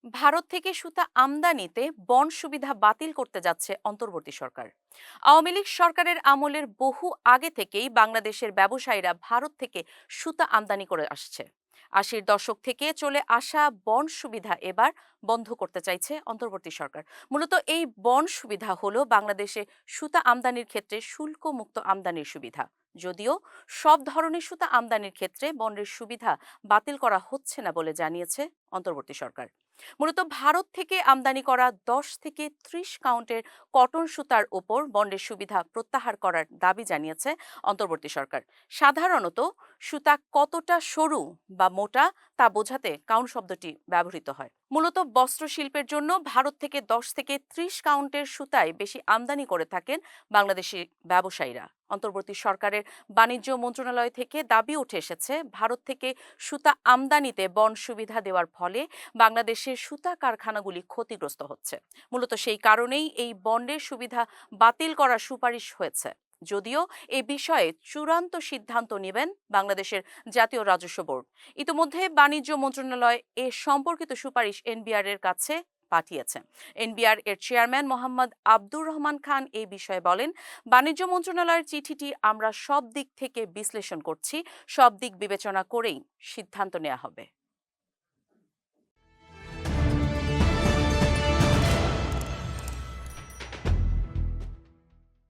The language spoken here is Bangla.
ভারত থেকে সুতা আমদানিতে বন্ড সুবিধা বাতিল করতে যাচ্ছে অন্তর্বর্তী সরকার। আওয়ামী লীগ সরকারের আমলের বহু আগে থেকেই বাংলাদেশের ব্যবসায়ীরা ভারত থেকে সুতা আমদানি করে আসছে। 80-র দশক থেকে চলে আসা বন্ড সুবিধা এবার বন্ধ করতে চাইছে অন্তর্বর্তী সরকার। মূলত এই বন্ড সুবিধা হলো বাংলাদেশে সুতা আমদানির ক্ষেত্রে শুল্ক মুক্ত আমদানির সুবিধা। যদিও সব ধরনের সুতা আমদানির ক্ষেত্রে বন্ডের সুবিধা বাতিল করা হচ্ছে না বলে জানিয়েছে অন্তর্বর্তী সরকার। মূলত ভারত থেকে আমদানি করা 10 থেকে 30 কাউন্টের কটন সুতার ওপর বন্ডের সুবিধা প্রত্যাহার করার দাবি জানিয়েছে অন্তর্বর্তী সরকার। সাধারণত সুতা কতটা সরু বা মোটা তা বোঝাতে কাউন্ট শব্দটি ব্যবহৃত হয়। মূলত বস্ত্র শিল্পের জন্য ভারত থেকে 10 থেকে 30 কাউন্টের সুতায় বেশি আমদানি করে থাকেন বাংলাদেশি ব্যবসায়ীরা। অন্তর্বর্তী সরকারের বাণিজ্য মন্ত্রণালয় থেকে দাবি উঠে এসেছে, ভারত থেকে সুতা আমদানিতে বন্ড সুবিধা দেওয়ার ফলে বাংলাদেশের সুতা কারখানাগুলি ক্ষতিগ্রস্ত হচ্ছে। মূলত সেই কারণেই এই বন্ডের সুবিধা বাতিল করার সুপারিশ হয়েছে। যদিও এ বিষয়ে চূড়ান্ত সিদ্ধান্ত নেবেন বাংলাদেশের জাতীয় রাজস্ব বোর্ড। ইতিমধ্যে বাণিজ্য মন্ত্রণালয় এ সম্পর্কিত সুপারিশ এনবিআর এর কাছে পাঠিয়েছে। এনবিআর এর চেয়ারম্যান মোহাম্মদ আব্দুর রহমান খান এই বিষয়ে বলেন, বাণিজ্য মন্ত্রণালয়ের চিঠিটি আমরা সব দিক থেকে বিশ্লেষণ করছি, সব দিক বিবেচনা করেই সিদ্ধান্ত নেওয়া হবে।